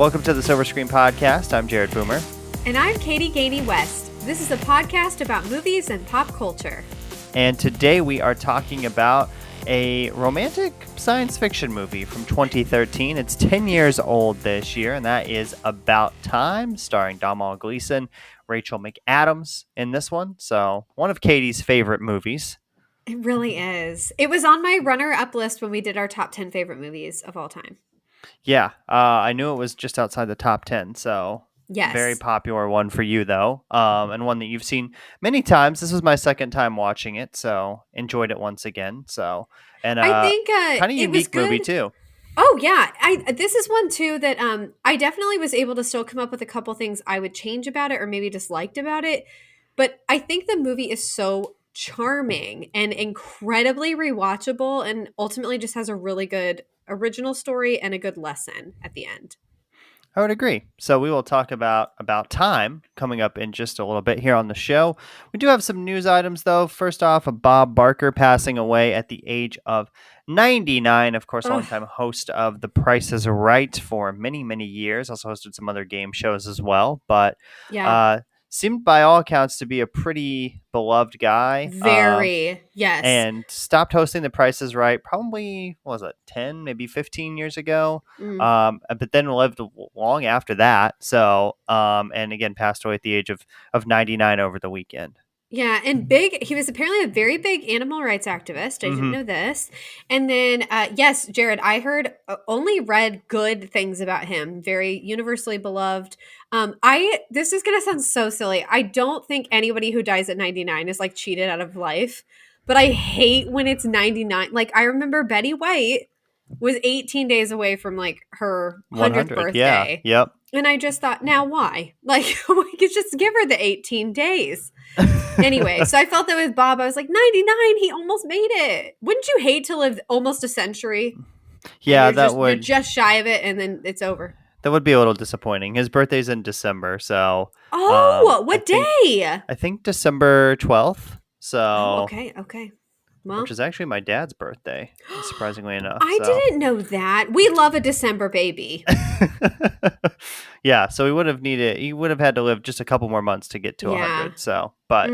Welcome to the Silver Screen Podcast. I'm Jared Boomer. And I'm Katie Gainey West. This is a podcast about movies and pop culture. And today we are talking about a romantic science fiction movie from 2013. It's 10 years old this year, and that is About Time, starring Domhnall Gleeson, Rachel McAdams in this one. So one of Katie's favorite movies. It really is. It was on my runner-up list when we did our top 10 favorite movies of all time. Yeah, I knew it was just outside the top 10, so yes. Very popular one for you, though, and one that you've seen many times. This was my second time watching it, so enjoyed it once again. So, and I think kind of unique movie, too. Oh, yeah. This is one, too, that I definitely was able to still come up with a couple things I would change about it or maybe disliked about it, but I think the movie is so charming and incredibly rewatchable and ultimately just has a really good original story and a good lesson at the end. I would agree. So we will talk about Time coming up in just a little bit here on the show. We do have some news items, though. First off, Bob Barker passing away at the age of 99. Of course, longtime host of The Price is Right for many, many years. Also hosted some other game shows as well. But seemed by all accounts to be a pretty beloved guy. Very, yes. And stopped hosting The Price is Right probably, what was it, 10, maybe 15 years ago. But then lived long after that. So, and again, passed away at the age of 99 over the weekend. Yeah, and he was apparently a very big animal rights activist. I didn't know this. And then, yes, Jared, I only read good things about him. Very universally beloved. This is going to sound so silly. I don't think anybody who dies at 99 is like cheated out of life, but I hate when it's 99. Like, I remember Betty White was 18 days away from like her 100th birthday. Yeah, yep. And I just thought, now why? Like, we could just give her the 18 days. Anyway, so I felt that with Bob. I was like, 99, he almost made it. Wouldn't you hate to live almost a century? Yeah, you're just shy of it, and then it's over. That would be a little disappointing. His birthday's in December, so... what day? I think December 12th, so... Okay. Well, which is actually my dad's birthday, surprisingly enough. I didn't know that. We love a December baby. Yeah, so he would have had to live just a couple more months to get to 100. So, but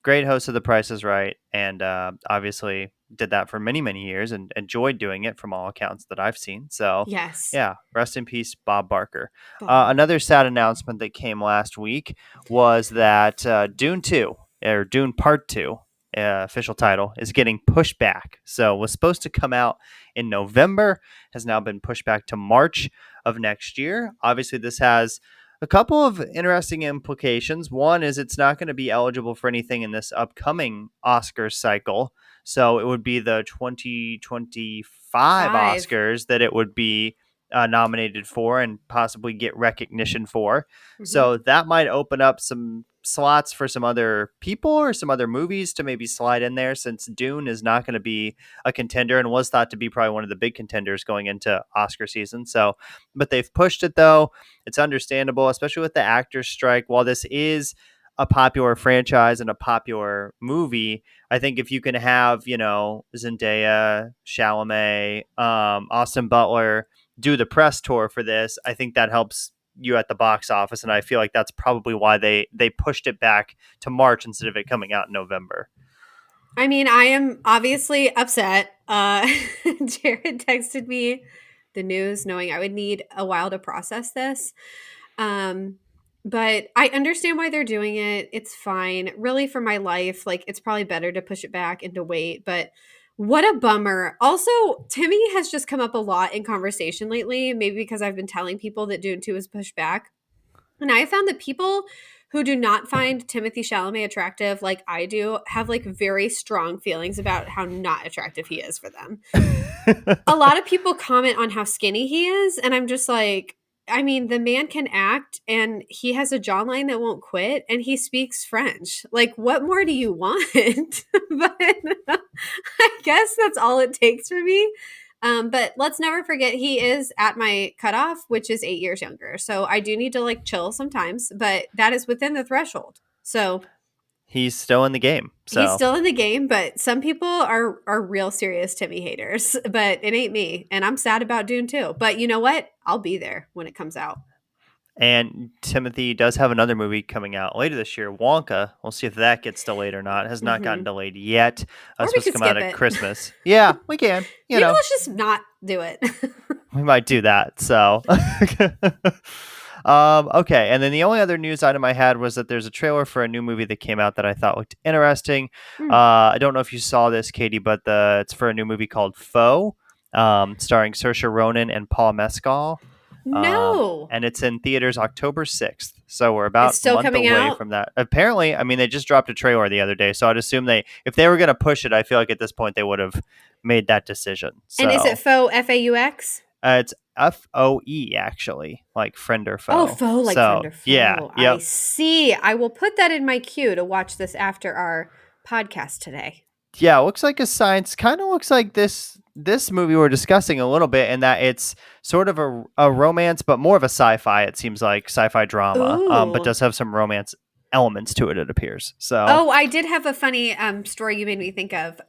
great host of The Price is Right, and obviously did that for many, many years and enjoyed doing it from all accounts that I've seen. So, yes. Yeah, rest in peace, Bob Barker. Another sad announcement that came last week was that Dune 2, or Dune Part 2, official title, is getting pushed back. So was supposed to come out in November, has now been pushed back to March of next year. Obviously, this has a couple of interesting implications. One is it's not going to be eligible for anything in this upcoming Oscars cycle. So it would be the 2025 Oscars that it would be nominated for and possibly get recognition for. So that might open up some slots for some other people or some other movies to maybe slide in there, since Dune is not going to be a contender and was thought to be probably one of the big contenders going into Oscar season. So, but they've pushed it, though. It's understandable, especially with the actors strike. While this is a popular franchise and a popular movie, I think if you can have, Zendaya, Chalamet, Austin Butler do the press tour for this, I think that helps you at the box office, and I feel like that's probably why they pushed it back to March instead of it coming out in November. I mean, I am obviously upset. Jared texted me the news knowing I would need a while to process this. But I understand why they're doing it. It's fine. Really, for my life, like, it's probably better to push it back and to wait, but what a bummer. Also, Timmy has just come up a lot in conversation lately, maybe because I've been telling people that Dune 2 is pushed back. And I found that people who do not find Timothée Chalamet attractive like I do have like very strong feelings about how not attractive he is for them. A lot of people comment on how skinny he is, and I'm just like, I mean, the man can act, and he has a jawline that won't quit, and he speaks French. Like, what more do you want? But I guess that's all it takes for me. But let's never forget he is at my cutoff, which is 8 years younger. So I do need to like chill sometimes, but that is within the threshold. So He's still in the game. He's So, still in the game, but some people are real serious Timmy haters. But it ain't me, and I'm sad about Dune too. But you know what? I'll be there when it comes out. and Timothy does have another movie coming out later this year, Wonka. We'll see if that gets delayed or not. It has not gotten Hmm. deleged yet. Or we Supposed to could come out skip at it. Christmas. Yeah, we can. Maybe let's just not do it. We might do that. So, okay. And then the only other news item I had was that there's a trailer for a new movie that came out that I thought looked interesting. Hmm. I don't know if you saw this, Katie, but it's for a new movie called Foe, starring Saoirse Ronan and Paul Mescal. No. And it's in theaters October 6th. So we're It's about a still month coming away out? from that. Apparently, I mean, they just dropped a trailer the other day. So I'd assume if they were going to push it, I feel like at this point they would have made that decision. And is it So faux FAUX? it's FOE, actually, like friend or Oh, foe. faux like friend So, or foe. yeah. I Yep. see. I will put that in my queue to watch this after our podcast today. Yeah. Looks like a science, kind of looks like this movie we're discussing a little bit in that it's sort of a romance, but more of a sci-fi. It seems like sci-fi drama, but Ooh. does have some romance elements to it, it appears. So, Oh, I did have a funny story you made me think of.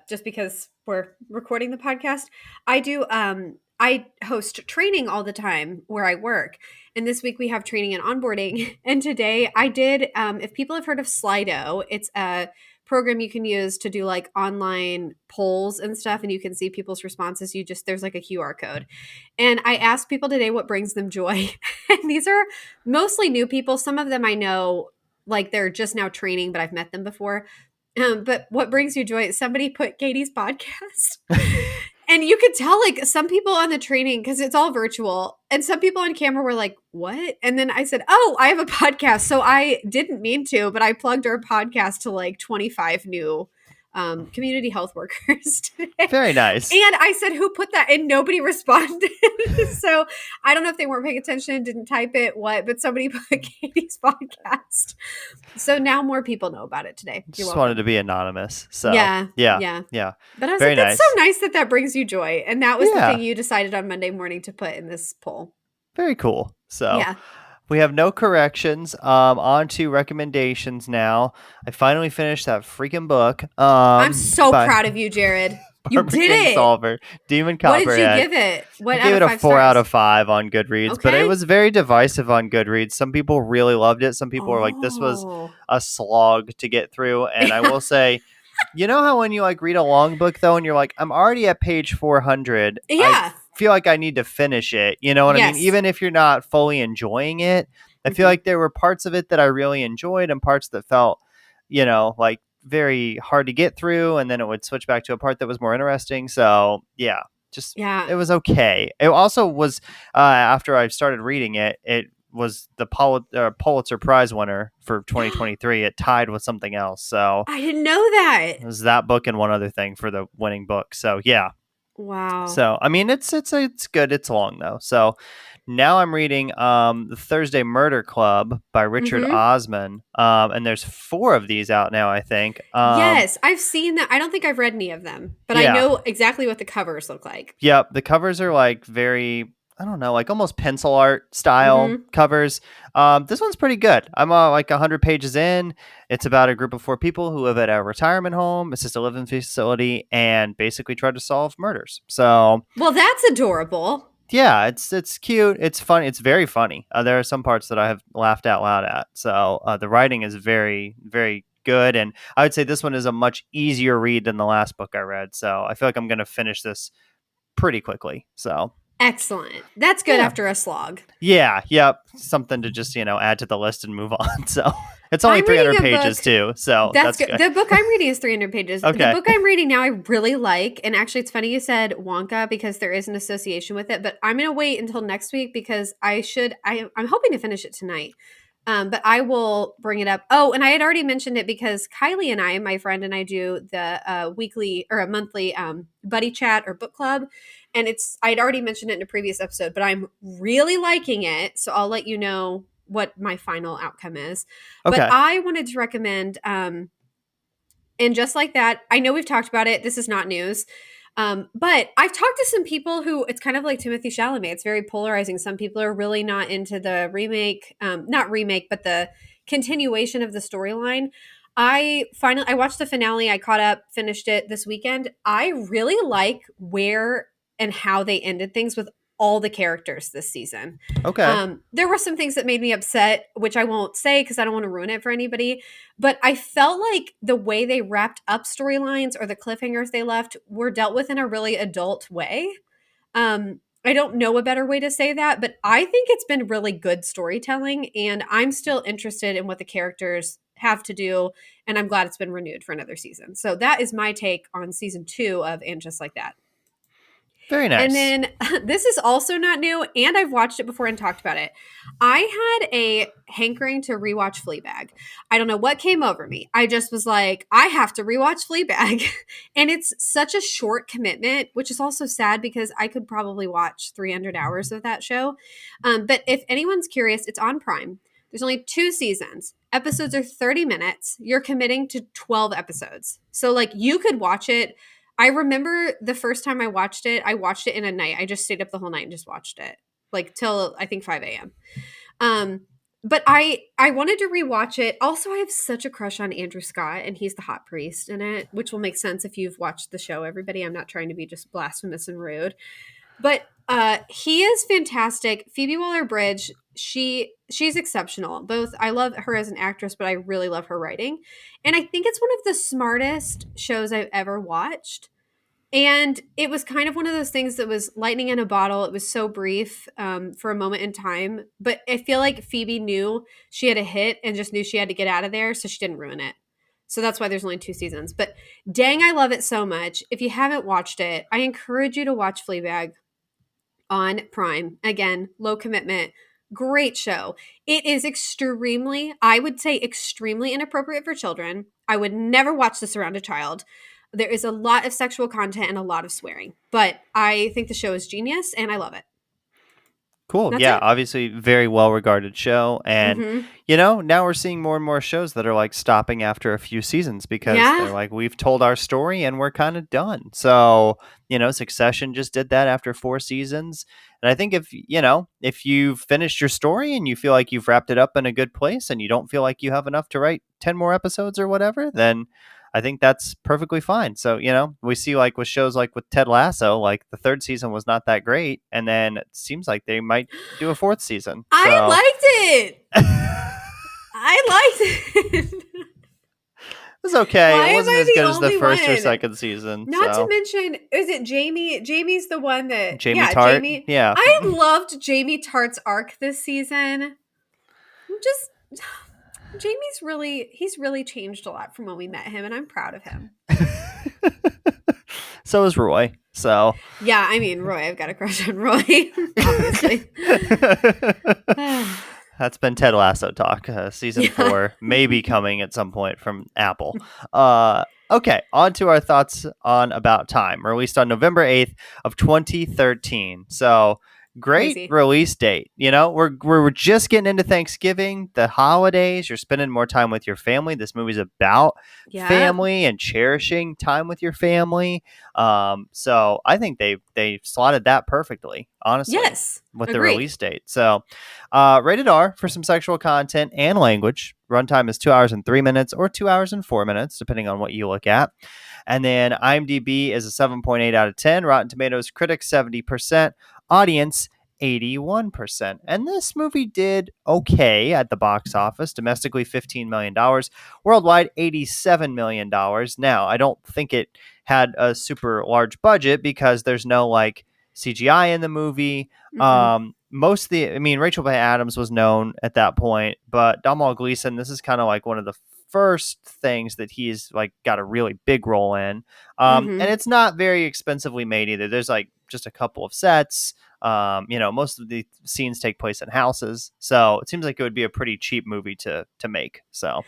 Just because we're recording the podcast, I host training all the time where I work, and this week we have training and onboarding. And today I did. If people have heard of Slido, it's a program you can use to do like online polls and stuff, and you can see people's responses. There's like a QR code, and I asked people today what brings them joy, and these are mostly new people. Some of them I know, like they're just now training, but I've met them before. But what brings you joy? Somebody put Katie's podcast. And you could tell, like, some people on the training, because it's all virtual, and some people on camera were like, what? And then I said, oh, I have a podcast. So I didn't mean to, but I plugged our podcast to like 25 new community health workers today. very nice. And I said, who put that? And nobody responded. So I don't know if they weren't paying attention, didn't type it, what, but somebody put Katie's podcast. So now more people know about it today. You're Just welcome. wanted to be anonymous. So, Yeah. yeah. But I was Very like, that's nice. so nice that brings you joy. And that was the Yeah. thing you decided on Monday morning to put in this poll. Very cool. So, Yeah. we have no corrections. On to recommendations now. I finally finished that freaking book. I'm so by proud of you, Jared. You Barbara did it. Kingsolver, Demon What did Copperhead. you give it? What I gave it a 4 stars? out of 5 on Goodreads, but Okay. it was very divisive on Goodreads. Some people really loved it. Some people were like, this was Oh. a slog to get through. And I will say, you know how when you like read a long book though, and you're like, I'm already at page 400. Yeah. I feel like I need to finish it. You know what I Yes. mean? Even if you're not fully enjoying it, I feel Mhm. like there were parts of it that I really enjoyed and parts that felt, like very hard to get through, and then it would switch back to a part that was more interesting. So yeah, just Yeah. it was okay. It also was after I started reading it, it was the Pulitzer Prize winner for 2023. It tied with something else. So I didn't know that. it was that book and one other thing for the winning book. So yeah. Wow. So I mean, it's good. It's long though. So now I'm reading the Thursday Murder Club by Richard Mhm. Osman, and there's 4 of these out now, I think. Yes, I've seen that. I don't think I've read any of them, but Yeah. I know exactly what the covers look like. Yep, the covers are like very, I don't know, like almost pencil art style covers. This one's pretty good. I'm like 100 pages in. It's about a group of 4 people who live at a retirement home, assisted living facility, and basically try to solve murders. So Well, that's adorable. yeah, it's cute. It's fun. It's very funny. There are some parts that I have laughed out loud at. So the writing is very, very good. And I would say this one is a much easier read than the last book I read. So I feel like I'm going to finish this pretty quickly. So Excellent. That's good Yeah. after a slog. yeah, yep. Something to just, add to the list and move on. So it's only I'm reading 300 a pages book- too. So That's that's good. The book I'm reading is 300 pages. Okay. The book I'm reading now I really like. And actually, it's funny you said Wonka because there is an association with it. But I'm going to wait until next week because I'm hoping to finish it tonight. But I will bring it up. Oh, and I had already mentioned it because Kylie and I, my friend and I, do the weekly or a monthly buddy chat or book club. And I'd already mentioned it in a previous episode, but I'm really liking it. So I'll let you know what my final outcome is. Okay. But I wanted to recommend, and just like that, I know we've talked about it. This is not news. But I've talked to some people who it's kind of like Timothy Chalamet. It's very polarizing. Some people are really not into the remake, not remake, but the continuation of the storyline. I watched the finale. I caught up, finished it this weekend. I really like where and how they ended things with all the characters this season. Okay. There were some things that made me upset, which I won't say because I don't want to ruin it for anybody. But I felt like the way they wrapped up storylines or the cliffhangers they left were dealt with in a really adult way. I don't know a better way to say that, but I think it's been really good storytelling, and I'm still interested in what the characters have to do, and I'm glad it's been renewed for another season. So that is my take on season 2 of And Just Like That. Very And nice. then this is also not new, and I've watched it before and talked about it. I had a hankering to rewatch Fleabag. I don't know what came over me. I just was like, I have to rewatch Fleabag. And it's such a short commitment, which is also sad because I could probably watch 300 hours of that show. But if anyone's curious, it's on Prime. There's only 2 seasons. Episodes are 30 minutes. You're committing to 12 episodes. So, like, you could watch it. I remember the first time I watched it in a night. I just stayed up the whole night and just watched it, like till I think 5 a.m. But I wanted to rewatch it. Also, I have such a crush on Andrew Scott, and he's the hot priest in it, which will make sense if you've watched the show. Everybody, I'm not trying to be just blasphemous and rude, but he is fantastic. Phoebe Waller-Bridge, she's exceptional. Both I love her as an actress, but I really love her writing, and I think it's one of the smartest shows I've ever watched. And it was kind of one of those things that was lightning in a bottle. It was so brief for a moment in time. But I feel like Phoebe knew she had a hit and just knew she had to get out of there. So she didn't ruin it. So that's why there's only 2 seasons. But dang, I love it so much. If you haven't watched it, I encourage you to watch Fleabag on Prime. Again, low commitment. Great show. It is extremely, I would say, extremely inappropriate for children. I would never watch this around a child. There is a lot of sexual content and a lot of swearing, but I think the show is genius and I love it. Cool. That's Yeah, it. obviously very well regarded show. And Mm-hmm. now we're seeing more and more shows that are like stopping after a few seasons because they're Yeah. like, we've told our story and we're kind of done. So, Succession just did that after 4 seasons. And I think if you've finished your story and you feel like you've wrapped it up in a good place and you don't feel like you have enough to write 10 more episodes or whatever, then I think that's perfectly fine. So, we see like with shows like with Ted Lasso, like the 3rd season was not that great. And then it seems like they might do a 4th season. I So liked it. it I liked it. was okay. Why It am wasn't I as the good as the only first or one? second season. Not to So mention, is it Jamie? Jamie's the one that, Jamie yeah, Tart. Jamie. Yeah. I loved Jamie Tart's arc this season. Just, he's really changed a lot from when we met him, and I'm proud of him. So is Roy. So Yeah, I mean, Roy, I've got a crush on Roy, obviously. that's been Ted Lasso talk. Season Yeah. 4 may be coming at some point from Apple. Okay, on to our thoughts on About Time, released on November 8th of 2013. So great Crazy. release date. We're just getting into Thanksgiving, the holidays. You're spending more time with your family. This movie's about Yeah. family and cherishing time with your family. So I think they slotted that perfectly, honestly. Yes. With the Agreed. release date. So rated R for some sexual content and language. Runtime is 2 hours and 3 minutes or 2 hours and 4 minutes, depending on what you look at. And then IMDb is a 7.8 out of 10. Rotten Tomatoes critics 70%. Audience 81%. And this movie did okay at the box office. Domestically, $15 million. Worldwide, $87 million. Now, I don't think it had a super large budget because there's no like CGI in the movie. Mm-mm. Rachel McAdams was known at that point, but Domhnall Gleeson, this is kind of like one of the first things that he's like got a really big role in. And it's not very expensively made either. There's like just a couple of sets. Most of the scenes take place in houses, so it seems like it would be a pretty cheap movie to make. So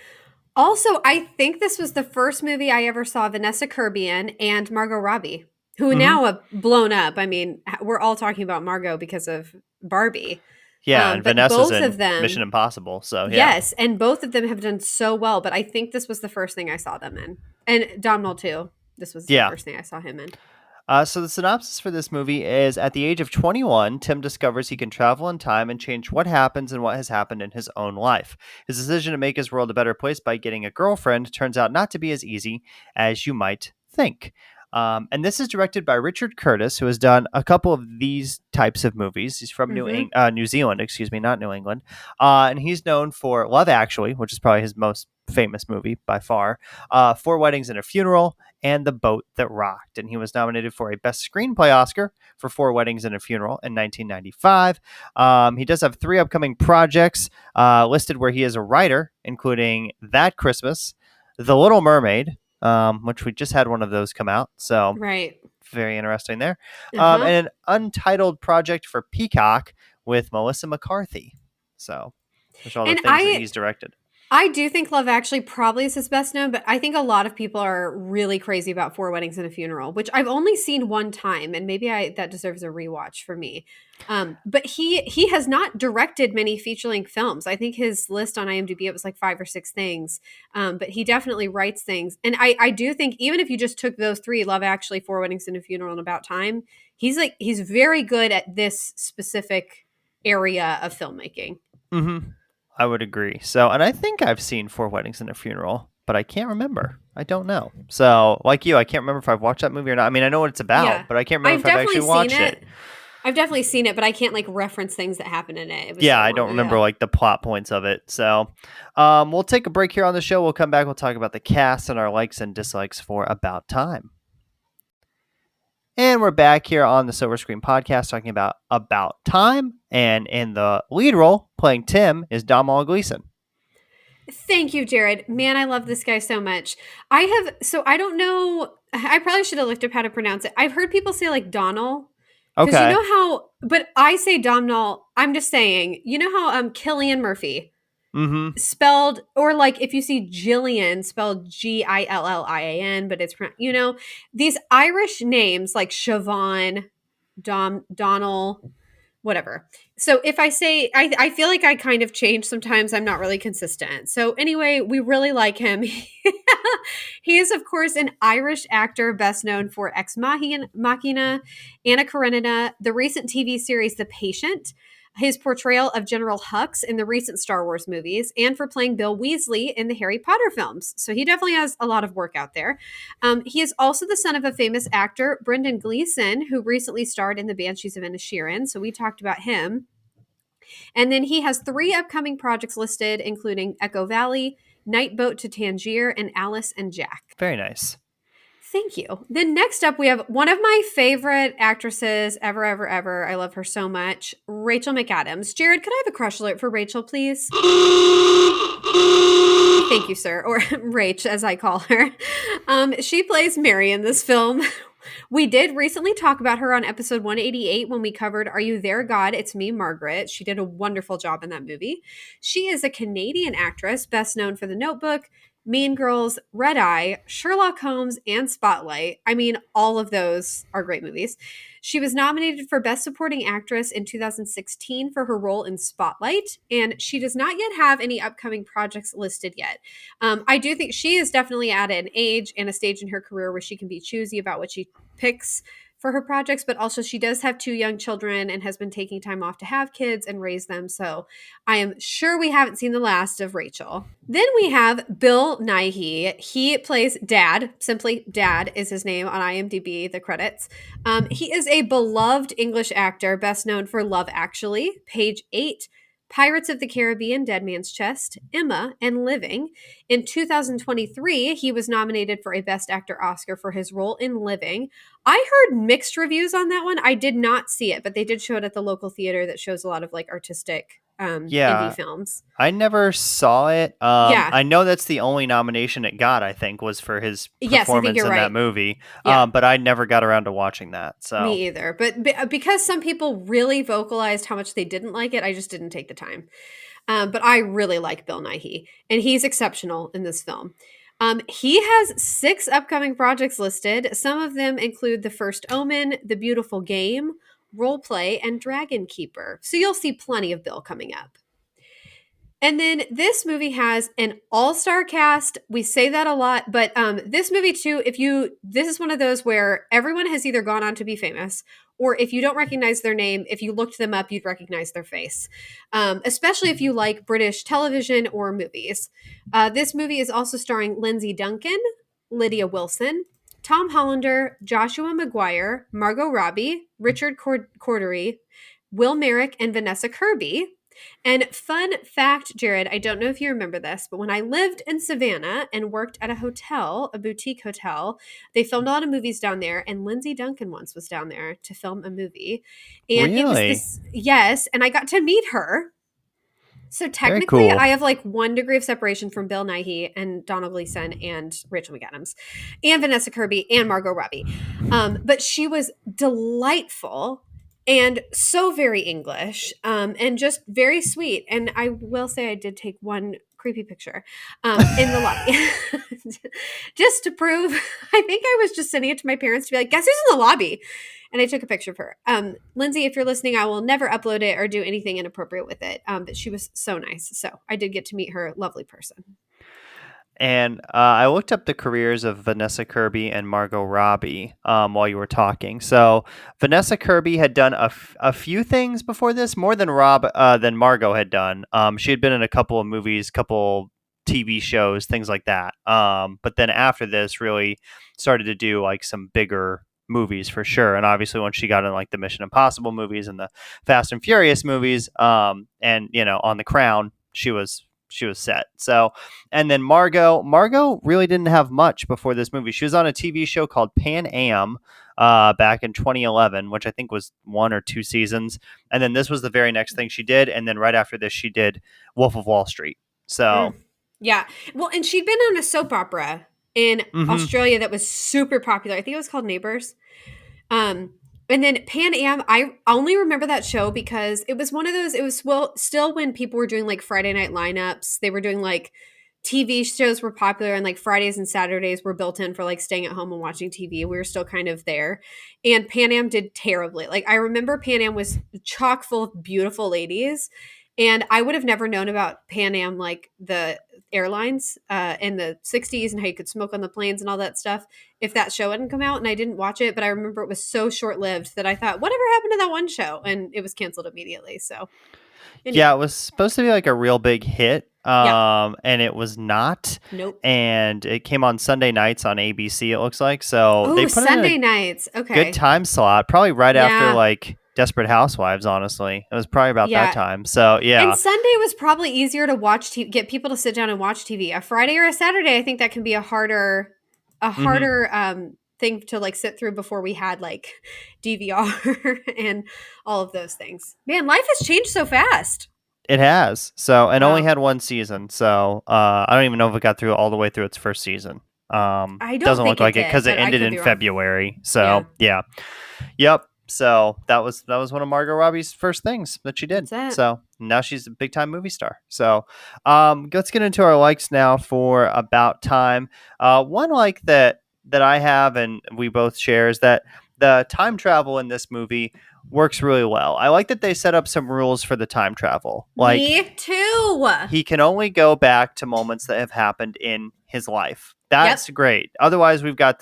Also, I think this was the first movie I ever saw Vanessa Kirby in and Margot Robbie, who now have blown up. I mean, we're all talking about Margot because of Barbie. yeah, and But Vanessa's both in of them, Mission Impossible. So yeah. yes, and both of them have done so well. But I think this was the first thing I saw them in, and Domhnall too. This was the Yeah. first thing I saw him in. So the synopsis for this movie is: at the age of 21, Tim discovers he can travel in time and change what happens and what has happened in his own life. His decision to make his world a better place by getting a girlfriend turns out not to be as easy as you might think. And this is directed by Richard Curtis, who has done a couple of these types of movies. He's from Mm-hmm. New Zealand, excuse me, not New England. And he's known for Love Actually, which is probably his most famous movie by far, Four Weddings and a Funeral, and The Boat That Rocked. And he was nominated for a Best Screenplay Oscar for Four Weddings and a Funeral in 1995. He does have 3 upcoming projects listed where he is a writer, including That Christmas, The Little Mermaid, which we just had one of those come out. So Right. very interesting there. Uh-huh. And an untitled project for Peacock with Melissa McCarthy. So those are all the And things that he's directed. I do think Love Actually probably is his best known, but I think a lot of people are really crazy about Four Weddings and a Funeral, which I've only seen one time, and maybe that deserves a rewatch for me. But he has not directed many feature length films. I think his list on IMDb, it was like 5 or 6 things. But he definitely writes things, and I do think even if you just took those 3, Love Actually, Four Weddings and a Funeral, and About Time, he's very good at this specific area of filmmaking. Mm-hmm. I would agree. So, and I think I've seen Four Weddings and a Funeral, but I can't remember. I don't know. So, like you, I can't remember if I've watched that movie or not. I mean, I know what it's about, Yeah. but I can't remember I've if I've definitely actually seen watched it. I've definitely seen it, but I can't like reference things that happen in it. It was Yeah, so I long don't remember ago. like the plot points of it. So, we'll take a break here on the show. We'll come back. We'll talk about the cast and our likes and dislikes for About Time. And we're back here on the Silver Screen Podcast talking about Time. And in the lead role, playing Tim, is Domhnall Gleeson. Thank you, Jared. Man, I love this guy so much. I don't know. I probably should have looked up how to pronounce it. I've heard people say like Donnell. Because you Okay. know how, but I say Domhnall. I'm just saying, you know how Killian Murphy Mm-hmm. spelled, or like if you see Gillian spelled Gillian, but it's, these Irish names like Siobhan, Donnell, whatever. So if I say, I feel like I kind of change sometimes. I'm not really consistent. So anyway, we really like him. He is, of course, an Irish actor best known for Ex Machina, Anna Karenina, the recent TV series The Patient, his portrayal of General Hux in the recent Star Wars movies, and for playing Bill Weasley in the Harry Potter films. So he definitely has a lot of work out there. He is also the son of a famous actor, Brendan Gleeson, who recently starred in The Banshees of Inisherin. So we talked about him. And then he has 3 upcoming projects listed, including Echo Valley, Night Boat to Tangier, and Alice and Jack. Very nice. Thank you. Then next up, we have one of my favorite actresses ever, ever, ever. I love her so much. Rachel McAdams. Jared, could I have a crush alert for Rachel, please? Thank you, sir. Or Rach, as I call her. She plays Mary in this film. We did recently talk about her on episode 188 when we covered Are You There, God? It's Me, Margaret. She did a wonderful job in that movie. She is a Canadian actress, best known for The Notebook, Mean Girls, Red Eye, Sherlock Holmes, and Spotlight. I mean, all of those are great movies. She was nominated for Best Supporting Actress in 2016 for her role in Spotlight, and she does not yet have any upcoming projects listed yet. I do think she is definitely at an age and a stage in her career where she can be choosy about what she picks for her projects, but also she does have 2 young children and has been taking time off to have kids and raise them. So I am sure we haven't seen the last of Rachel. Then we have Bill Nighy. He plays Dad. Simply Dad is his name on IMDb, the credits. He is a beloved English actor, best known for Love Actually, Page 8, Pirates of the Caribbean, Dead Man's Chest, Emma, and Living. In 2023, he was nominated for a Best Actor Oscar for his role in Living. I heard mixed reviews on that one. I did not see it, but they did show it at the local theater that shows a lot of like artistic indie Yeah, films. I never saw it. Yeah. I know that's the only nomination it got, I think, was for his Yes, I think performance you're in that right. movie. Yeah. But I never got around to watching that. So, Me either. But because some people really vocalized how much they didn't like it, I just didn't take the time. But I really like Bill Nighy, and he's exceptional in this film. He has 6 upcoming projects listed. Some of them include The First Omen, The Beautiful Game, Role Play, and Dragon Keeper. So you'll see plenty of Bill coming up. And then this movie has an all-star cast. We say that a lot, but this movie too, this is one of those where everyone has either gone on to be famous, or if you don't recognize their name, if you looked them up, you'd recognize their face. Especially if you like British television or movies. This movie is also starring Lindsay Duncan, Lydia Wilson, Tom Hollander, Joshua Maguire, Margot Robbie, Richard Cordery, Will Merrick, and Vanessa Kirby. And fun fact, Jared, I don't know if you remember this, but when I lived in Savannah and worked at a hotel, a boutique hotel, they filmed a lot of movies down there, and Lindsay Duncan once was down there to film a movie. And it was Really? this, yes, and I got to meet her. So Very technically, cool. I have like 1 degree of separation from Bill Nighy and Domhnall Gleeson and Rachel McAdams and Vanessa Kirby and Margot Robbie. But she was delightful and so very English and just very sweet. And I will say I did take one creepy picture in the lobby just to prove. I think I was just sending it to my parents to be like, guess who's in the lobby? And I took a picture of her. Lindsay, if you're listening, I will never upload it or do anything inappropriate with it. But she was so nice. So I did get to meet her. Lovely person. And I looked up the careers of Vanessa Kirby and Margot Robbie while you were talking. So Vanessa Kirby had done a few things before this, more than than Margot had done. She had been in a couple of movies, couple TV shows, things like that. But then after this, really started to do like some bigger movies for sure. And obviously, when she got in like the Mission Impossible movies and the Fast and Furious movies, and on The Crown, she was set. So, and then Margot really didn't have much before this movie. She was on a TV show called Pan Am back in 2011, which I think was 1 or 2 seasons. And then this was the very next thing she did. And then right after this, she did Wolf of Wall Street. So, yeah. Well, and she'd been on a soap opera in Australia that was super popular. I think it was called Neighbours. And then Pan Am, I only remember that show because it was one of those, it was still when people were doing like Friday night lineups. They were doing like TV shows were popular and like Fridays and Saturdays were built in for like staying at home and watching TV. We were still kind of there. And Pan Am did terribly. Like I remember Pan Am was chock full of beautiful ladies. And I would have never known about Pan Am, like the airlines in the 60s and how you could smoke on the planes and all that stuff if that show hadn't come out. And I didn't watch it, but I remember it was so short-lived that I thought, whatever happened to that one show? And it was canceled immediately. So anyway. Yeah, it was supposed to be like a real big hit. And it was not. Nope. And it came on Sunday nights on ABC, it looks like. So they put Sunday it in nights. Okay. good time slot, probably right after like Desperate Housewives, honestly. It was probably about that time. So, yeah. And Sunday was probably easier to watch get people to sit down and watch TV. A Friday or a Saturday, I think that can be a harder thing to like sit through before we had like DVR and all of those things. Man, life has changed so fast. It has. So, and only had 1 season. So, I don't even know if it got through all the way through its first season. I don't doesn't think look like it it because it ended in February. So, yeah. Yep. So that was one of Margot Robbie's first things that she did. So now she's a big time movie star. So let's get into our likes now for About Time. One like that I have and we both share is that the time travel in this movie works really well. I like that they set up some rules for the time travel. Like, me too. He can only go back to moments that have happened in his life. That's great. Otherwise, we've got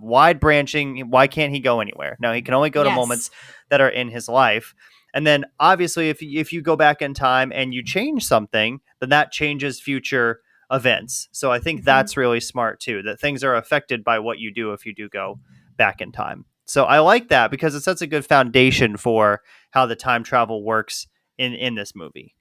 wide branching. Why can't he go anywhere? No, he can only go to moments that are in his life. And then obviously if you go back in time and you change something, then that changes future events. So I think that's really smart too, that things are affected by what you do if you do go back in time. So I like that because it sets a good foundation for how the time travel works in this movie.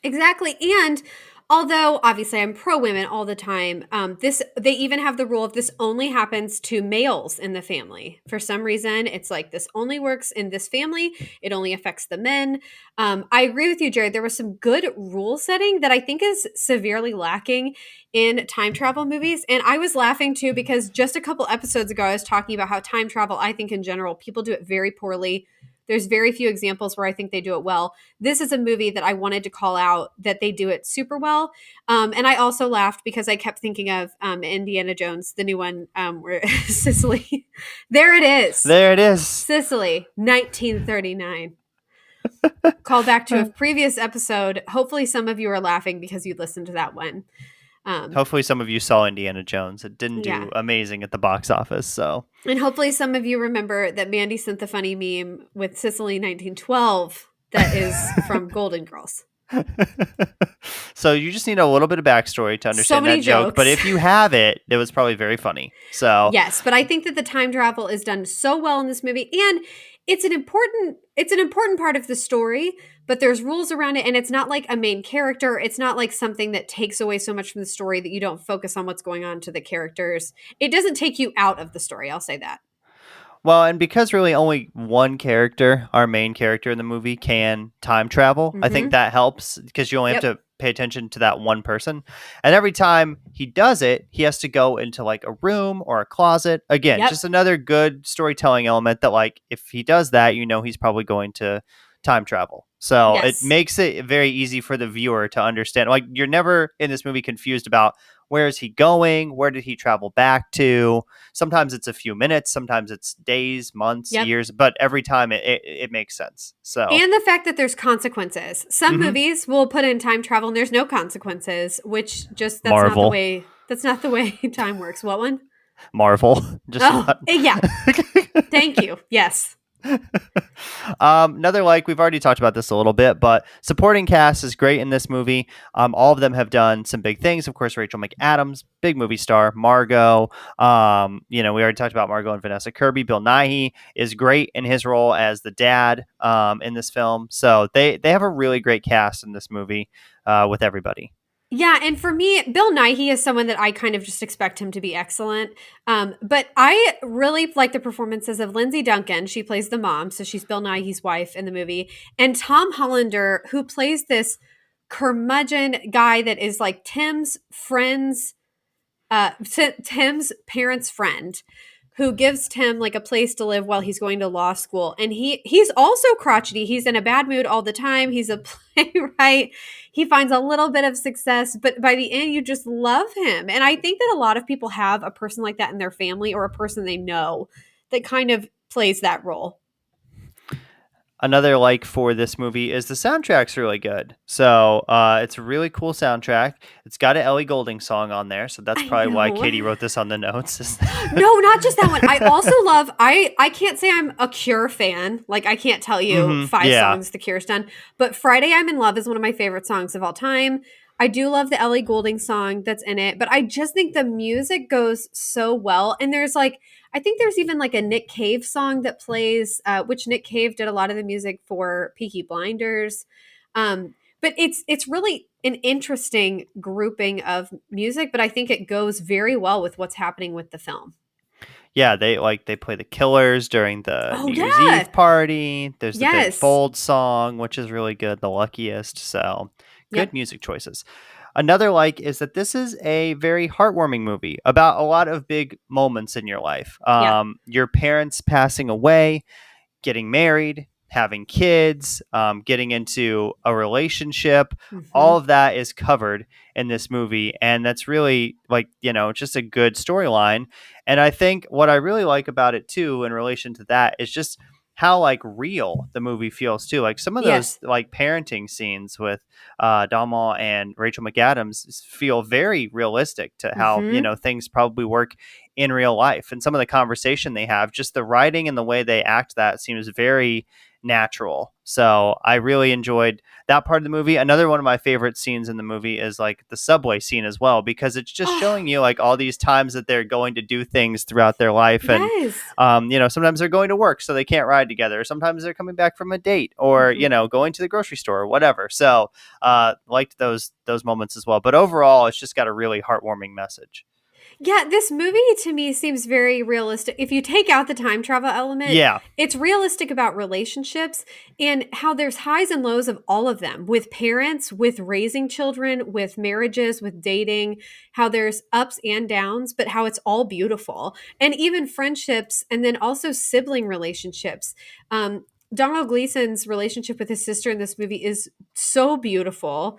Exactly. And although obviously I'm pro women all the time, they even have the rule of this only happens to males in the family. For some reason, it's like this only works in this family. It only affects the men. I agree with you, Jared. There was some good rule setting that I think is severely lacking in time travel movies. And I was laughing too because just a couple episodes ago, I was talking about how time travel, I think in general, people do it very poorly. There's very few examples where I think they do it well. This is a movie that I wanted to call out that they do it super well. And I also laughed because I kept thinking of Indiana Jones, the new one, where Sicily. There it is. There it is. Sicily, 1939. Call back to a previous episode. Hopefully, some of you are laughing because you listened to that one. Hopefully, some of you saw Indiana Jones. It didn't Yeah. do amazing at the box office, so. And hopefully, some of you remember that Mandy sent the funny meme with Sicily 1912 that is from Golden Girls. So you just need a little bit of backstory to So understand many that joke. But jokes. if you have it, it was probably very funny. So Yes, but I think that the time travel is done so well in this movie, and it's an important part of the story, but there's rules around it, and it's not like a main character. It's not like something that takes away so much from the story that you don't focus on what's going on to the characters. It doesn't take you out of the story, I'll say that. well, and because really only one character, our main character in the movie, can time travel, I think Mhm. that helps because you only have Yep. to pay attention to that one person. And every time he does it, he has to go into like a room or a closet. Again, Yep. just another good storytelling element that, like, if he does that, you know, he's probably going to time travel. So it Yes. makes it very easy for the viewer to understand. Like, you're never in this movie confused about where is he going? Where did he travel back to? Sometimes it's a few minutes, sometimes it's days, months, Yep. years, but every time it makes sense. So, And the fact that there's consequences. Some mhm. movies will put in time travel and there's no consequences, which just Marvel, that's not the way time works. What one? Marvel, just Oh, not. yeah. Thank you. Yes. Another, like, we've already talked about this a little bit, but supporting cast is great in this movie. All of them have done some big things. Of course, Rachel McAdams, big movie star. Margot, we already talked about Margot and Vanessa Kirby. Bill Nighy is great in his role as the dad in this film. So they have a really great cast in this movie with everybody. Yeah, and for me, Bill Nighy is someone that I kind of just expect him to be excellent. But I really like the performances of Lindsay Duncan. She plays the mom, so she's Bill Nighy's wife in the movie, and Tom Hollander, who plays this curmudgeon guy that is like Tim's parents' friend, who gives Tim like a place to live while he's going to law school. And he's also crotchety. He's in a bad mood all the time. He's a playwright. He finds a little bit of success, but by the end you just love him. And I think that a lot of people have a person like that in their family or a person they know that kind of plays that role. Another like for this movie is the soundtrack's really good. So it's a really cool soundtrack. It's got an Ellie Goulding song on there, so that's I probably why know. Katie wrote this on the notes. No, not just that one. I also love I can't say I'm a Cure fan. Like I can't tell you five Yeah. songs The Cure's done. But Friday I'm in Love is one of my favorite songs of all time. I do love the Ellie Goulding song that's in it, but I just think the music goes so well. And there's like I think there's even like a Nick Cave song that plays, which Nick Cave did a lot of the music for Peaky Blinders. But it's really an interesting grouping of music, but I think it goes very well with what's happening with the film. Yeah, they play the Killers during the Oh New Year's yeah. Eve party. There's the Ben Yes. Folds song, which is really good, The Luckiest. So good Yep. music choices. Another like is that this is a very heartwarming movie about a lot of big moments in your life. Yeah. Your parents passing away, getting married, having kids, getting into a relationship. All Mhm. of that is covered in this movie. And that's really like, just a good storyline. And I think what I really like about it too, in relation to that, is just how like real the movie feels too. Like some of those Yes. like parenting scenes with Domhnall and Rachel McAdams feel very realistic to how, Mhm. things probably work in real life. And some of the conversation they have, just the writing and the way they act, that seems very natural. So I really enjoyed that part of the movie. Another one of my favorite scenes in the movie is like the subway scene as well, because it's just Oh, showing you like all these times that they're going to do things throughout their life. And, yes. sometimes they're going to work so they can't ride together. Sometimes they're coming back from a date or, Mhm. going to the grocery store or whatever. So liked those moments as well. But overall, it's just got a really heartwarming message. Yeah, this movie to me seems very realistic. If you take out the time travel element, Yeah. it's realistic about relationships and how there's highs and lows of all of them with parents, with raising children, with marriages, with dating, how there's ups and downs, but how it's all beautiful. And even friendships, and then also sibling relationships. Domhnall Gleeson's relationship with his sister in this movie is so beautiful.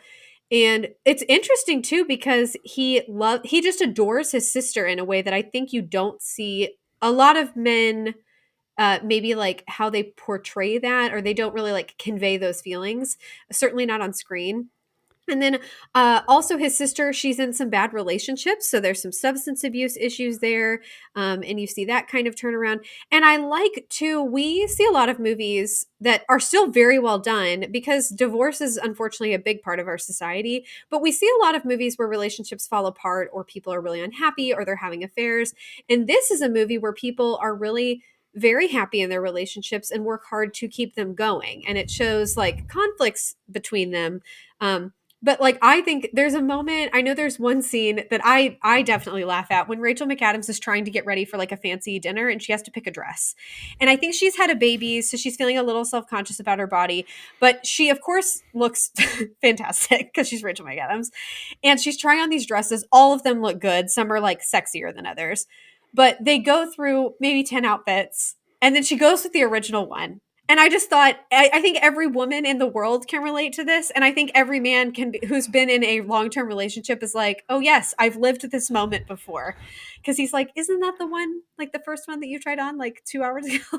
And it's interesting too because he just adores his sister in a way that I think you don't see a lot of men maybe like how they portray that, or they don't really like convey those feelings, certainly not on screen. And then also his sister, she's in some bad relationships. So there's some substance abuse issues there. And you see that kind of turnaround. And I like too, we see a lot of movies that are still very well done because divorce is unfortunately a big part of our society. But we see a lot of movies where relationships fall apart or people are really unhappy or they're having affairs. And this is a movie where people are really very happy in their relationships and work hard to keep them going. And it shows like conflicts between them. But like I think there's a moment, I know there's one scene that I definitely laugh at when Rachel McAdams is trying to get ready for like a fancy dinner and she has to pick a dress. And I think she's had a baby, so she's feeling a little self-conscious about her body, but she of course looks fantastic because she's Rachel McAdams. And she's trying on these dresses. All of them look good. Some are like sexier than others. But they go through maybe 10 outfits and then she goes with the original one. And I just thought, I think every woman in the world can relate to this. And I think every man can be, who's been in a long term relationship is like, oh, yes, I've lived this moment before. Because he's like, isn't that the one, like the first one that you tried on like 2 hours ago?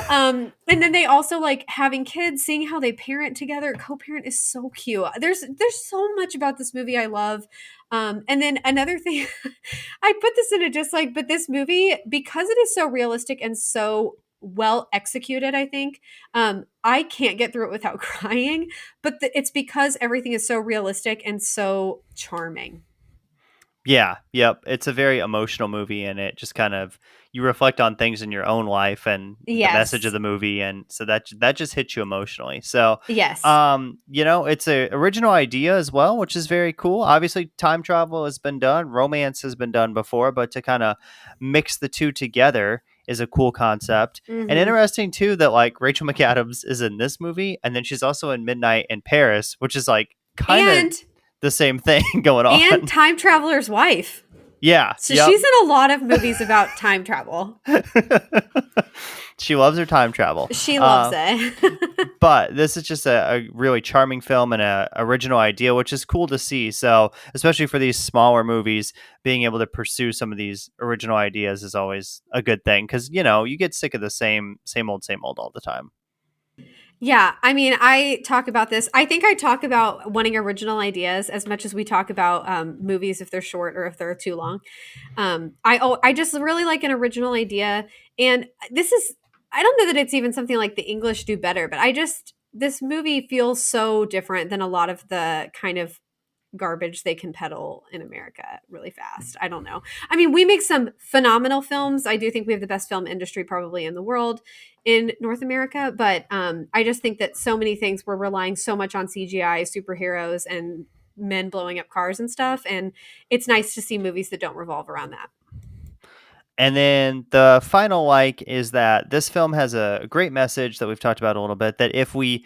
And then they also like having kids, seeing how they parent together, co-parent is so cute. There's so much about this movie I love. And then another thing, I put this in a dislike, but this movie, because it is so realistic and so well executed, I think, I can't get through it without crying. But it's because everything is so realistic and so charming. Yeah, yep. It's a very emotional movie, and it just kind of you reflect on things in your own life and the message of Yes. the movie, and so that just hits you emotionally. So, Yes. it's a original idea as well, which is very cool. Obviously, time travel has been done, romance has been done before, but to kind of mix the two together is a cool concept. And Hmm. interesting too that like Rachel McAdams is in this movie, and then she's also in Midnight in Paris, which is like kind of And the same thing going on. Time Traveler's Wife. Yeah, So yep. she's in a lot of movies about time travel. She loves her time travel. She loves it. But this is just a really charming film and a original idea, which is cool to see. So, especially for these smaller movies, being able to pursue some of these original ideas is always a good thing because you get sick of the same old all the time. Yeah, I mean, I talk about this. I think I talk about wanting original ideas as much as we talk about movies if they're short or if they're too long. I just really like an original idea, and this is I don't know that it's even something like the English do better, but I just this movie feels so different than a lot of the kind of garbage they can peddle in America really fast. I don't know. I mean, we make some phenomenal films. I do think we have the best film industry probably in the world in North America, but I just think that so many things we're relying so much on CGI, superheroes, and men blowing up cars and stuff. And it's nice to see movies that don't revolve around that. And then the final like is that this film has a great message that we've talked about a little bit that if we,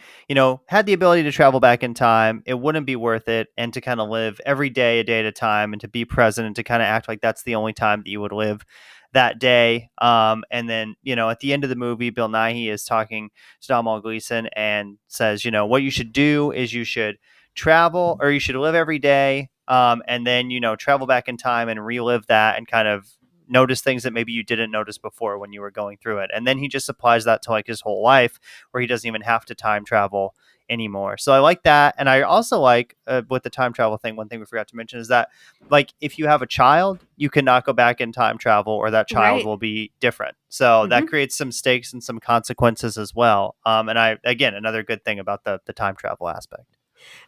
had the ability to travel back in time, it wouldn't be worth it. And to kind of live every day, a day at a time, and to be present and to kind of act like that's the only time that you would live that day. And then, at the end of the movie, Bill Nighy is talking to Domhnall Gleeson and says, what you should do is you should travel or you should live every day. And then, travel back in time and relive that and kind of notice things that maybe you didn't notice before when you were going through it. And then he just applies that to like his whole life where he doesn't even have to time travel anymore. So I like that. And I also like with the time travel thing, one thing we forgot to mention is that like if you have a child, you cannot go back in time travel or that child Right. will be different. So that Hmm. creates some stakes and some consequences as well. And again, another good thing about the time travel aspect.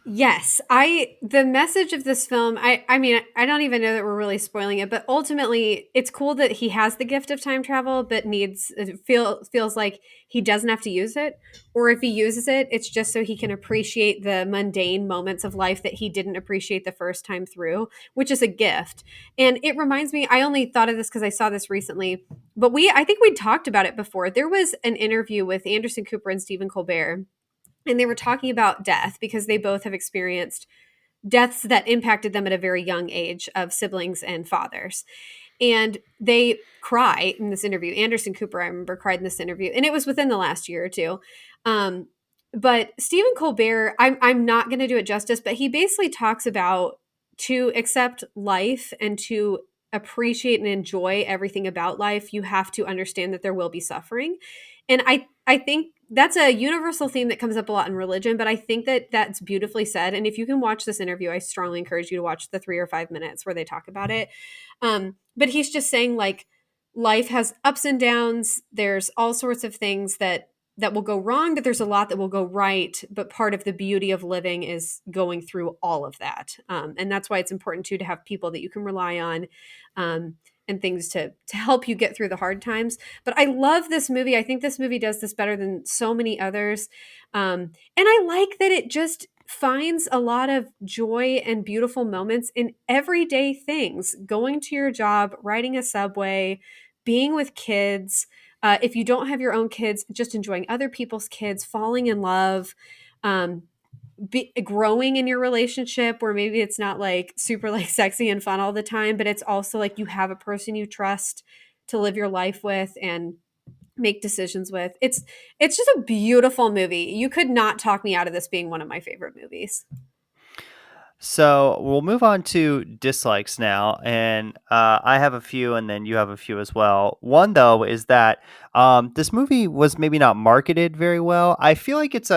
Yes, I the message of this film, I mean, I don't even know that we're really spoiling it, but ultimately it's cool that he has the gift of time travel but needs feels like he doesn't have to use it, or if he uses it, it's just so he can appreciate the mundane moments of life that he didn't appreciate the first time through, which is a gift. And it reminds me, I only thought of this cuz I saw this recently, but I think we talked about it before. There was an interview with Anderson Cooper and Stephen Colbert, and they were talking about death because they both have experienced deaths that impacted them at a very young age of siblings and fathers. And they cry in this interview. Anderson Cooper, I remember, cried in this interview, and it was within the last year or two. Um, but Stephen Colbert, I'm not going to do it justice, but he basically talks about to accept life and to appreciate and enjoy everything about life, you have to understand that there will be suffering. And I think that's a universal theme that comes up a lot in religion, but I think that that's beautifully said. And if you can watch this interview, I strongly encourage you to watch the 3 or 5 minutes where they talk about it. But he's just saying, like, life has ups and downs. There's all sorts of things that will go wrong, but there's a lot that will go right. But part of the beauty of living is going through all of that. And that's why it's important too to have people that you can rely on, and things to help you get through the hard times. But I love this movie. I think this movie does this better than so many others. And I like that it just finds a lot of joy and beautiful moments in everyday things: going to your job, riding a subway, being with kids. If you don't have your own kids, just enjoying other people's kids, falling in love, um, growing in your relationship, where maybe it's not like super like sexy and fun all the time, but it's also like you have a person you trust to live your life with and make decisions with. It's just a beautiful movie. You could not talk me out of this being one of my favorite movies. So we'll move on to dislikes now, and I have a few, and then you have a few as well. One though is that this movie was maybe not marketed very well. I feel like it's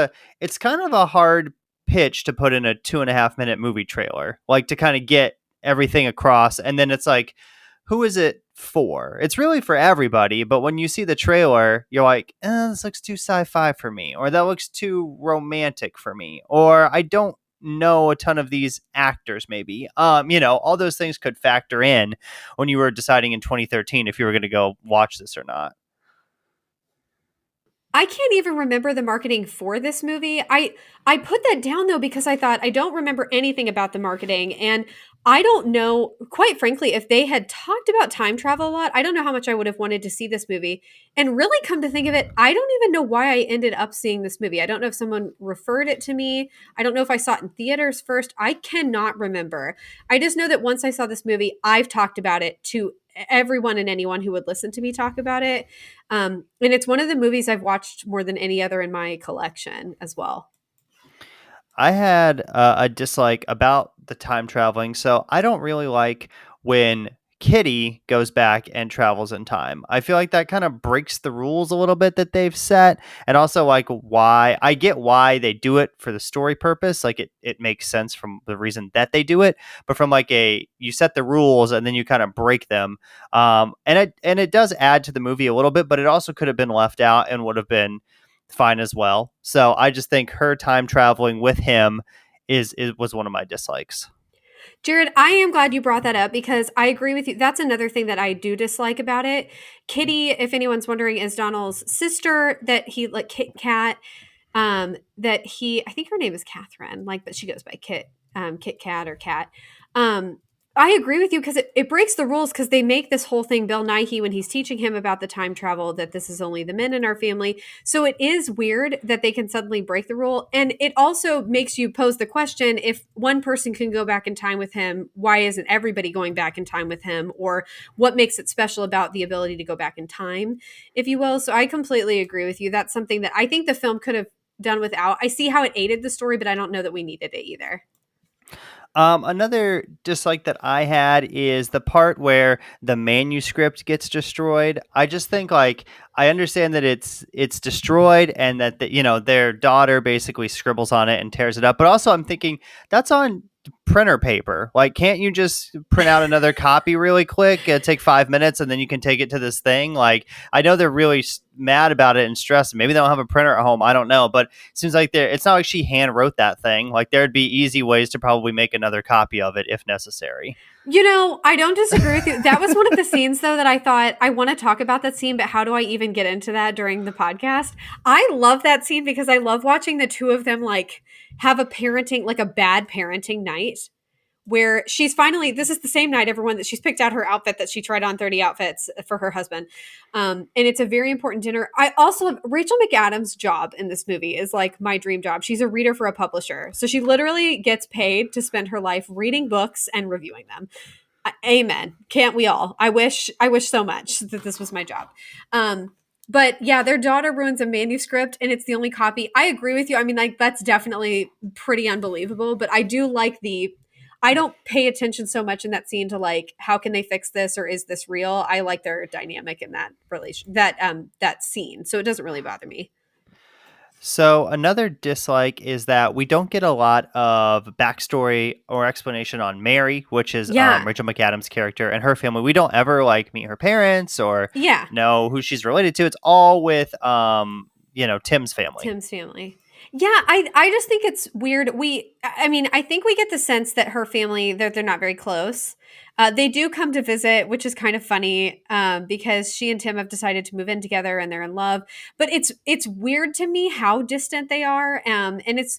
kind of a hard pitch to put in a 2.5 minute movie trailer, like to kind of get everything across, and then it's like, who is it for? It's really for everybody, but when you see the trailer, you're like, this looks too sci-fi for me, or that looks too romantic for me, or I don't know a ton of these actors maybe. All those things could factor in when you were deciding in 2013 if you were going to go watch this or not. I can't even remember the marketing for this movie. I put that down though because I thought I don't remember anything about the marketing, and I don't know, quite frankly, if they had talked about time travel a lot, I don't know how much I would have wanted to see this movie. And really, come to think of it, I don't even know why I ended up seeing this movie. I don't know if someone referred it to me. I don't know if I saw it in theaters first. I cannot remember. I just know that once I saw this movie, I've talked about it to everyone and anyone who would listen to me talk about it. And it's one of the movies I've watched more than any other in my collection as well. I had a dislike about the time traveling. So I don't really like when Kitty goes back and travels in time. I feel like that kind of breaks the rules a little bit that they've set. And also, like, why I get why they do it for the story purpose. Like, it makes sense from the reason that they do it. But from like you set the rules and then you kind of break them. And it does add to the movie a little bit, but it also could have been left out and would have been fine as well. So I just think her time traveling with him was one of my dislikes. Jared, I am glad you brought that up because I agree with you. That's another thing that I do dislike about it. Kitty, if anyone's wondering, is Donald's sister that he like Kit Kat. I think her name is Catherine, like, but she goes by Kit Kat or Cat. Um, I agree with you because it breaks the rules because they make this whole thing Bill Nighy when he's teaching him about the time travel that this is only the men in our family. So it is weird that they can suddenly break the rule. And it also makes you pose the question, if one person can go back in time with him, why isn't everybody going back in time with him? Or what makes it special about the ability to go back in time, if you will? So I completely agree with you. That's something that I think the film could have done without. I see how it aided the story, but I don't know that we needed it either. Another dislike that I had is the part where the manuscript gets destroyed. I just think, like, I understand that it's destroyed and that their daughter basically scribbles on it and tears it up. But also, I'm thinking that's on printer paper. Like, can't you just print out another copy really quick? Take 5 minutes and then you can take it to this thing. Like, I know they're really mad about it and stressed. Maybe they don't have a printer at home. I don't know, but it seems like it's not like she hand wrote that thing. Like, there'd be easy ways to probably make another copy of it if necessary. I don't disagree with you. That was one of the scenes, though, that I thought I want to talk about that scene, but how do I even get into that during the podcast? I love that scene because I love watching the two of them like have a parenting, like a bad parenting night where she's finally, this is the same night, everyone, that she's picked out her outfit that she tried on 30 outfits for her husband. And it's a very important dinner. I also, Rachel McAdams' job in this movie is like my dream job. She's a reader for a publisher. So she literally gets paid to spend her life reading books and reviewing them. Amen. Can't we all? I wish so much that this was my job. But yeah, their daughter ruins a manuscript and it's the only copy. I agree with you. I mean, like, that's definitely pretty unbelievable, but I do like I don't pay attention so much in that scene to like how can they fix this or is this real. I like their dynamic in that that scene, so it doesn't really bother me. So another dislike is that we don't get a lot of backstory or explanation on Mary, which is Yeah, Rachel McAdams' character and her family. We don't ever like meet her parents or yeah. know who she's related to. It's all with Tim's family. Tim's family. Yeah, I just think it's weird. I mean, I think we get the sense that her family they're not very close. They do come to visit, which is kind of funny because she and Tim have decided to move in together and they're in love. But it's weird to me how distant they are, and it's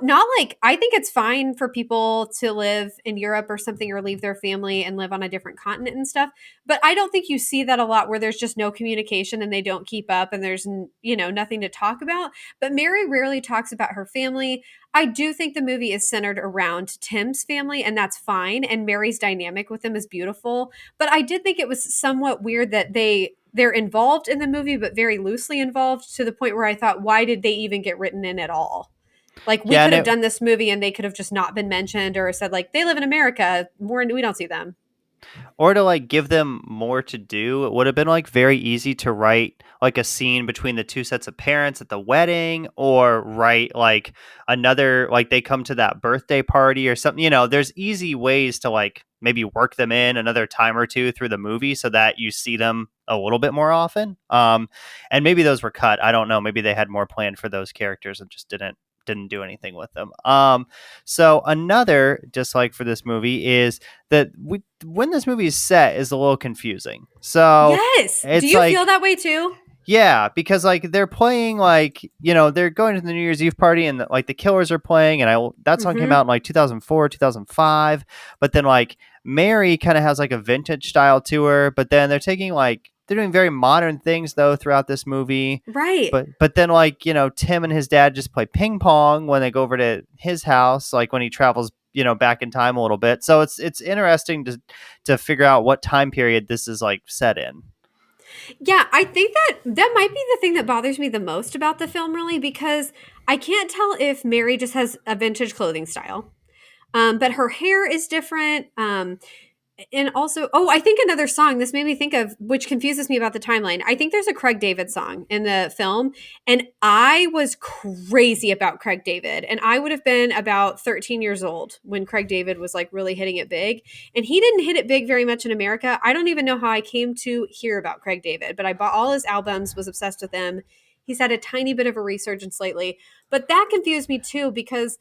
not like I think it's fine for people to live in Europe or something or leave their family and live on a different continent and stuff. But I don't think you see that a lot where there's just no communication and they don't keep up and there's nothing to talk about. But Mary rarely talks about her family. I do think the movie is centered around Tim's family, and that's fine. And Mary's dynamic with him is beautiful. But I did think it was somewhat weird that they're involved in the movie, but very loosely involved to the point where I thought, why did they even get written in at all? Like we Yeah, could and have done this movie and they could have just not been mentioned or said like they live in America. We don't see them. or to like give them more to do. It would have been like very easy to write like a scene between the two sets of parents at the wedding, or write like another, like they come to that birthday party or something. There's easy ways to like maybe work them in another time or two through the movie so that you see them a little bit more often. And maybe those were cut. I don't know. Maybe they had more planned for those characters and just didn't do anything with them. So another dislike for this movie is that when this movie is set is a little confusing. So Yes. Do it's you like, feel that way too? yeah, because like they're playing like, they're going to the New Year's Eve party and like the Killers are playing, and that song came Mm-hmm. out in like 2004, 2005. But then like Mary kind of has like a vintage style to her, but then they're doing very modern things though throughout this movie. Right. But then like, Tim and his dad just play ping pong when they go over to his house, like when he travels, back in time a little bit. So it's interesting to figure out what time period this is like set in. Yeah, I think that might be the thing that bothers me the most about the film, really, because I can't tell if Mary just has a vintage clothing style, but her hair is different. And also, oh, I think another song this made me think of, which confuses me about the timeline. I think there's a Craig David song in the film, and I was crazy about Craig David. And I would have been about 13 years old when Craig David was like really hitting it big. And he didn't hit it big very much in America. I don't even know how I came to hear about Craig David, but I bought all his albums, was obsessed with him. He's had a tiny bit of a resurgence lately, but that confused me too because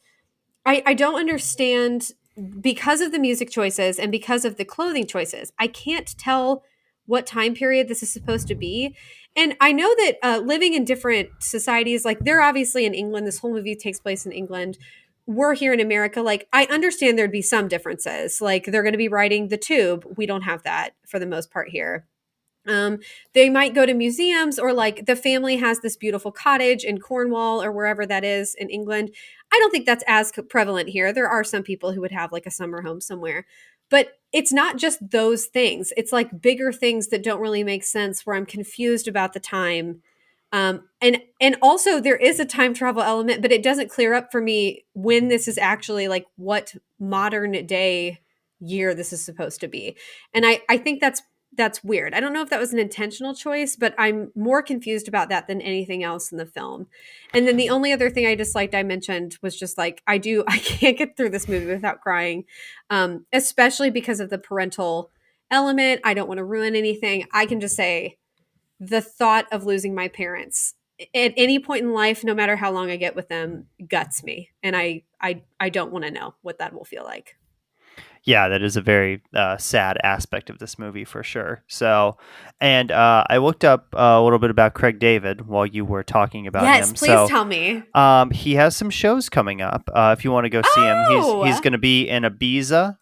I don't understand because of the music choices and because of the clothing choices. I can't tell what time period this is supposed to be. And I know that living in different societies, like they're obviously in England, this whole movie takes place in England. We're here in America. Like, I understand there'd be some differences. Like, they're going to be riding the tube. We don't have that for the most part here. They might go to museums, or like the family has this beautiful cottage in Cornwall or wherever that is in England. I don't think that's as prevalent here. There are some people who would have like a summer home somewhere, but it's not just those things. It's like bigger things that don't really make sense where I'm confused about the time. And also there is a time travel element, but it doesn't clear up for me when this is actually like what modern day year this is supposed to be. And I think that's weird. I don't know if that was an intentional choice, but I'm more confused about that than anything else in the film. And then the only other thing I disliked I mentioned was just like I can't get through this movie without crying, especially because of the parental element. I don't want to ruin anything. I can just say the thought of losing my parents at any point in life, no matter how long I get with them, guts me, and I don't want to know what that will feel like. Yeah, that is a very sad aspect of this movie for sure. So, and I looked up a little bit about Craig David while you were talking about Yes, him. please So, tell me. he has some shows coming up. If you want to go see him, he's Oh! going to be in Ibiza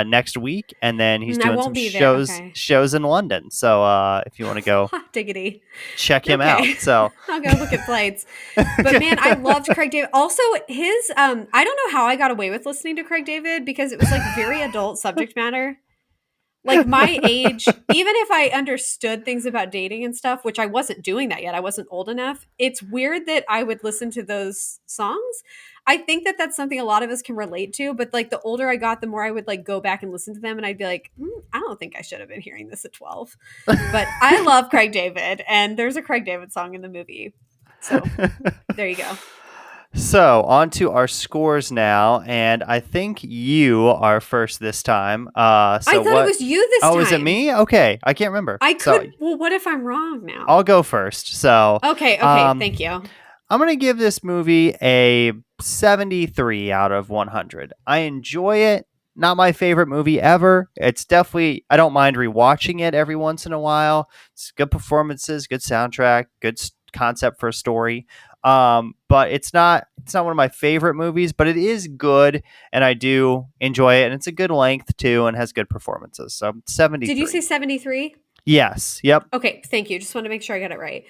next week, and then he's I doing won't some be there. shows Okay. shows in London. So, if you want to go Hot diggity. check him out. Okay. So, I'll go look at flights. But man, I loved Craig David. Also, his I don't know how I got away with listening to Craig David because it was like very adult subject matter. Like my age, even if I understood things about dating and stuff, which I wasn't doing that yet, I wasn't old enough. It's weird that I would listen to those songs. I think that that's something a lot of us can relate to, but like the older I got, the more I would like go back and listen to them and I'd be like, I don't think I should have been hearing this at 12. But I love Craig David and there's a Craig David song in the movie. So there you go. So, on to our scores now, and I think you are first this time. I So thought it was you this time. Oh, is it me? Okay, I can't remember. I So, could. Well, what if I'm wrong now? I'll go first. So, Okay. Thank you. I'm going to give this movie a 73 out of 100. I enjoy it. Not my favorite movie ever. It's definitely, I don't mind rewatching it every once in a while. It's good performances, good soundtrack, good concept for a story. But it's not one of my favorite movies, but it is good and I do enjoy it. And it's a good length too and has good performances. So 73. Did you say 73? Yes. Yep. Okay, thank you. Just want to make sure I got it right.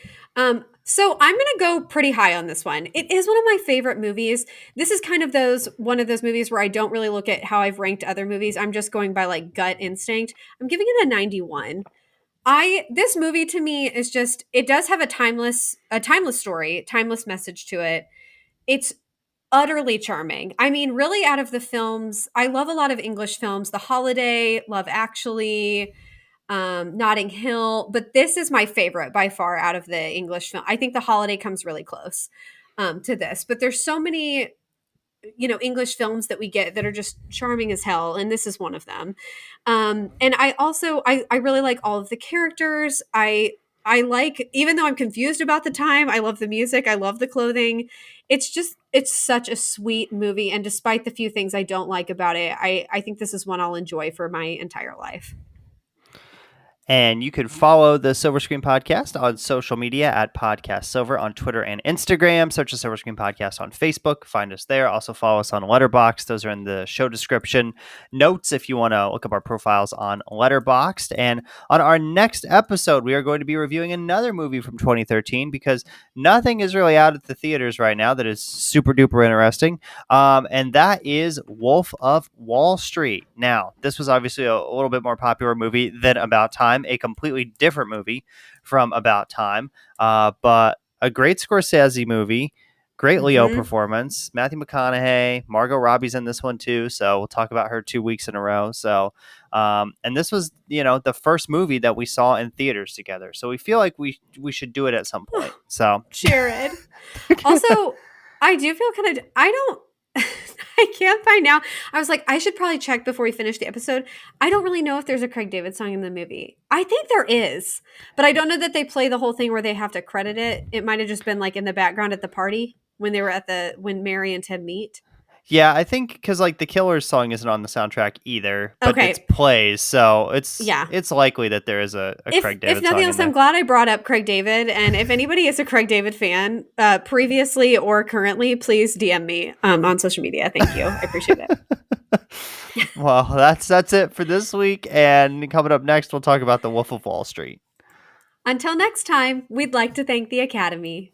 So I'm going to go pretty high on this one. It is one of my favorite movies. This is kind of one of those movies where I don't really look at how I've ranked other movies. I'm just going by like gut instinct. I'm giving it a 91. This movie to me is just, it does have a timeless story, timeless message to it. It's utterly charming. I mean, really out of the films, I love a lot of English films, The Holiday, Love Actually, Notting Hill, but this is my favorite by far out of the English film. I think The Holiday comes really close to this, but there's so many, English films that we get that are just charming as hell, and this is one of them. And I also I really like all of the characters. I like, even though I'm confused about the time, I love the music, I love the clothing. It's such a sweet movie, and despite the few things I don't like about it, I think this is one I'll enjoy for my entire life. And you can follow the Silver Screen Podcast on social media at Podcast Silver on Twitter and Instagram. Search the Silver Screen Podcast on Facebook. Find us there. Also follow us on Letterboxd. Those are in the show description notes if you want to look up our profiles on Letterboxd. And on our next episode, we are going to be reviewing another movie from 2013 because nothing is really out at the theaters right now that is super duper interesting. And that is Wolf of Wall Street. Now, this was obviously a little bit more popular movie than About Time, a completely different movie from About Time, but a great Scorsese movie, great Leo performance. Matthew McConaughey, Margot Robbie's in this one too, so we'll talk about her 2 weeks in a row. So, and this was, the first movie that we saw in theaters together, so we feel like we should do it at some point. So, Jared. Also, I do feel kind of, I don't, I can't find now. I was like, I should probably check before we finish the episode. I don't really know if there's a Craig David song in the movie. I think there is, but I don't know that they play the whole thing where they have to credit it. It might have just been like in the background at the party when they were when Mary and Ted meet. yeah, I think because like the Killers song isn't on the soundtrack either, but Okay. it plays, so it's Yeah. it's likely that there is a Craig David If nothing song else, in I'm there. glad I brought up Craig David. And if anybody is a Craig David fan, previously or currently, please DM me on social media. Thank you. I appreciate it. Well, that's it for this week, and coming up next, we'll talk about The Wolf of Wall Street. Until next time, we'd like to thank the Academy.